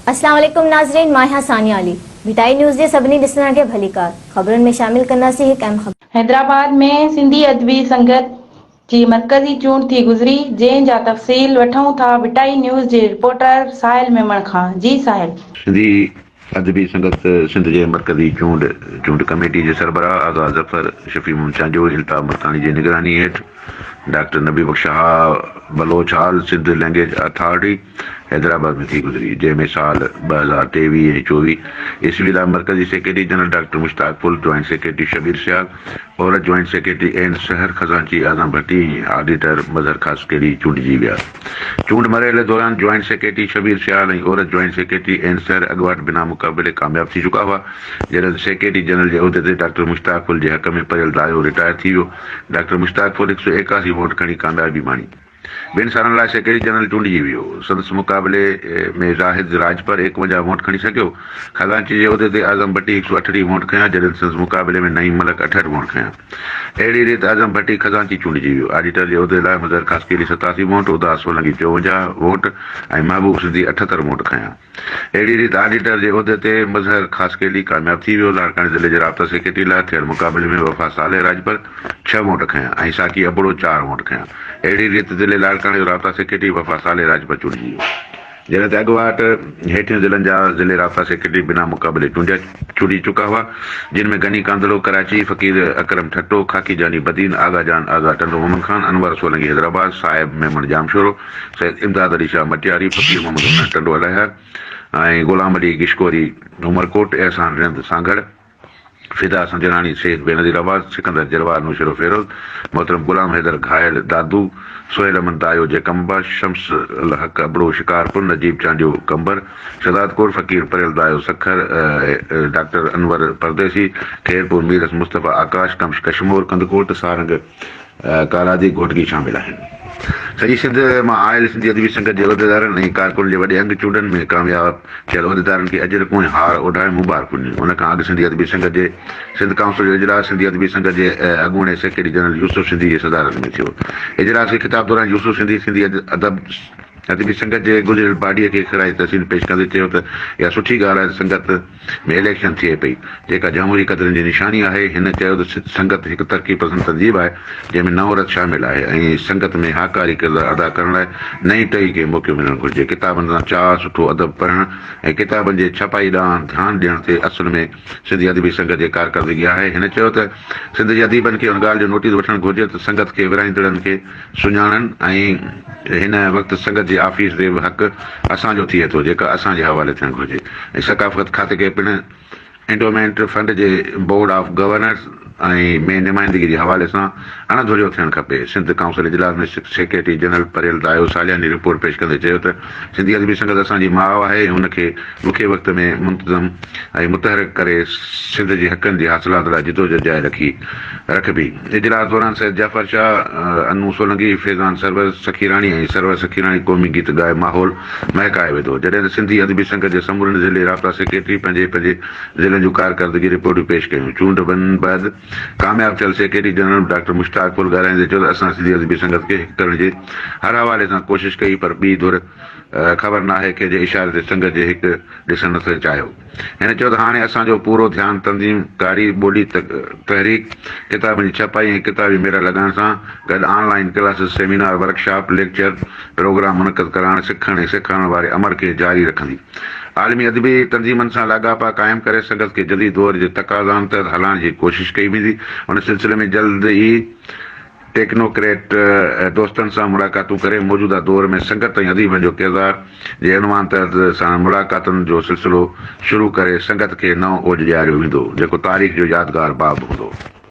अस्सलाम वालेकुम नाज़रीन, मां सानिया अली भिटाई न्यूज़ जे सभिनी ॾिसण खे भलीकार ख़बरुनि में शामिल कंदासीं हिकु अहम ख़बर। हैदराबाद में सिंधी अदबी संगत जी मरकज़ी चूंड थी गुज़री, जंहिंजा तफ़सील वठूं था भिटाई न्यूज़ जे रिपोर्टर साहिल मेमण खां। जी साहिल। सिंधी अदबी संगत सिंध जे मरकज़ी चूंड कमेटी जे सरबराह आज़ाद ज़फ़र शफ़ी मुमचांजो इल्ताफ़ मर्कानी जी निगरानी हेठि डॉक्टर नबी बख्श बलोच हाल सिंध लैंग्वेज अथॉरिटी हैदराबाद में थी गुज़री, जंहिंमें साल 2023 ऐं 24 ईस्वी लाइ मरकज़ी secretary general doctor Mushtaq Phul, joint secretary Shabir Sial, औरत जॉइंट सेक्रेटरी एन शहर खजांची आज़म भट्टी, ऑडिटर मज़हर ख़ासकेरी चूंडिजी विया। चूंड मरहले दौरान जॉइंट सेक्रेटरी शबीर सियाल ऐं औरत जॉइंट सेक्रेटरी एन शहर अॻुवाट बिना मुक़ाबिले कामयाब थी चुका हुआ, जॾहिं सेक्रेटरी जनरल जे उहिदे ते डॉक्टर मुश्ताक फुल जे हक़ में परियल दायो रिटायर थी वियो। डॉक्टर मुश्ताक फुल 181 वोट खणी कामयाबी माणी। ॿिनि सालनि लाइ सेक्रेटरी जनरल चूंडिजी वियो। संदसि मुक़ाबले में ज़ाहिद राजपर 51 वोट खणी सघियो। खजांची जे उहिदे ते आज़म भट्टी 138 वोट खयां, जॾहिं संदसि मुक़ाबले में नईम मलक 68 वोट खयां। अहिड़ी रीति आज़म भट्टी खजांची चूंडिजी वियो। ऑडिटर जे उहिदे लाइ मज़हर ख़ासकेरी 87 वोट, उदास सोलंकी 54 वोट ऐं महबूब सिद्धी 78 वोट खयां। अहिड़ी रीति ऑडिटर जे उहिदे ते मज़हर ख़ासकेरी कामयाब थी वियो। लाड़काने ज़िले जे राब्ता सेक्रेटरी लाइ थियल मुक़ाबले में वफ़ा साले राजपर 6 वोट खयां ऐं साकी अबड़ो 4 वोट खयां। अहिड़ी रीति ज़िले लाड़काने जो राब्ता सेक्रेटरी वफ़ा साले राजपर चूंडिजी वियो, जॾहिं त अॻुवाट हेठियूं ज़िलनि जा ज़िले राब्ता सेक्रेटरी बिना मुक़ाबले चूंडी चुका हुआ, जिन में गनी कांदड़ो कराची, फ़कीर अकरम ठट्टो, ख़ाकी जानी बदीन, आगा जान आगा टंडो मोहम्मद खान, अनवर सोलंकी हैदराबाद, साहिब मेमण जामशोरो, सैयद इमदाद अली शाह मटियारी, फ़कीर मोहम्मद टंडो अलाहा ऐं गुलाम अली गिशकोरी उमरकोट, एहसान रिंद सांगड़, फिदा संजनानी सैयद बेनज़ीर आवाज़, सिकंदर जरवार नुशरो फेरोज़, मोहतरम गुलाम हैदर घायल दादू, सोहेल अमन तायो जे कंबा, शम्स अल हक अबड़ो शिकारपुर, नजीब चांडियो कंबर, शदादकोर, फ़कीर परियल दायो सखर, डॉक्टर अनवर परदेसी, खेरपुर मीरस मुस्तफ़ा आकाश, कमश कशमोर, कंदकोट सारंग कालादी घोटगी शामिल आहिनि। सॼी सिंध मां आयल सिंधी अदबी संगत जे उहिदेदारनि ऐं कारकुन जे वॾे अंग चूंडनि में कामयाब थियल उहिदेदारनि खे अजरकूं ऐं हार ओढाए मुबारकूं ॾिनियूं। उन खां अॻु सिंधी अदबी संगत जे सिंध काउंसिल जो इजलास सिंधी अदबी संगत जे अॻूणे सेक्रेटरी जनरल यूसुफ सिंधी जी सदारत में थियो। इजलास खे ख़िताब दौरान यूसुफ सिंधी अदबी संगत जे गुज़िरियल बाडीअ खे खिराई तहसील पेश कंदे चयो त इहा सुठी ॻाल्हि आहे, संगत में इलेक्शन थिए पई, जेका jamhuri क़दरनि जी निशानी आहे। हिन चयो त संगत हिकु तरक़ी पसंद तहज़ीब आहे, जंहिंमें नवरत शामिल आहे ऐं संगत में हाकारी किरदारु अदा करण लाइ नई टही खे मौक़ो मिलणु घुरिजे। किताबनि सां चाह, सुठो अदब पढ़णु ऐं किताबनि जे छपाई ॾांहुं ध्यानु ॾियण ते असुल में सिंधी अदबी संगत जी कारकर्दगी आहे। हिन चयो त सिंध जे अदीबनि खे उन ॻाल्हि जो नोटिस वठणु घुरिजे त संगत खे विरहाईंदड़नि खे सुञाणनि ऐं हिन वक़्तु संगत जे ऑफिस जे बि हक़ असांजो थिए थो, जेका असांजे हवाले थियणु घुरिजे ऐं सकाफ़त खाते खे पिणु endowment fund J board of governors ऐं में नुमाइंदगी जे हवाले सां अणधुरियो थियणु खपे। सिंध काउंसिल इजलास में सेक्रेटरी जनरल परियल दायो सालियानी रिपोर्ट पेश कंदे चयो त सिंधी अदबी संगत असांजी माउ आहे ऐं हुनखे ॾुखे वक़्त में मुंतज़म ऐं मुतहरिक करे सिंध जे हक़नि जी हासिलात लाइ जिदोजहद जारी रखबी। इजलास दौरान सैयद जाफ़र शाह, अनू सोलंकी, फैज़ान सरवर सखीराणी ऐं सरवर सखीराणी क़ौमी गीत ॻाए माहौल महकाए वेंदो, जॾहिं त सिंधी अदबी संगत जे समूरनि ज़िले राब्ता सेक्रेटरी पंहिंजे ज़िलनि जूं कारकर्दगी रिपोर्टूं पेश कयूं। चूंड बैदि कामयाब थियल secretary general doctor Mushtaq full ॻाल्हाईंदे चयो त असां सिंधी अदबी संगत खे हिकु करण जे हर हवाले सां कोशिशि कई, पर ॿी धुर ख़बर न आहे कंहिंजे इशारे ते संगत जे हिकु ॾिसणु नथो चाहियो। हिन चयो त हाणे असांजो पूरो ध्यानु तंज़ीम कारी, ॿोली तहरीक, किताबनि जी छपाई ऐं किताबी मेला लॻाइण सां गॾु online classes, seminar, workshop, lecture programme मुनक़द कराइण, सिखण ऐं सेखारण वारे अमल खे जारी रखंदी। आलमी अदबी तंज़ीमनि सां लाॻापा क़ाइमु करे संगत खे जदीद दौर जे तक़ाज़ानि तहत हलाइण जी कोशिशि कई वेंदी। उन सिलसिले में जल्द ई टेक्नोक्रेट दोस्तनि सां मुलाक़ातूं करे मौजूदा दौर में संगत ऐं अदीबनि जो किरदार जे उनवान तहत सां मुलाक़ातुनि जो सिलसिलो शुरू करे संगत खे नओं ओज ॾियारियो वेंदो, जेको तारीख़ जो यादगार बाब हूंदो।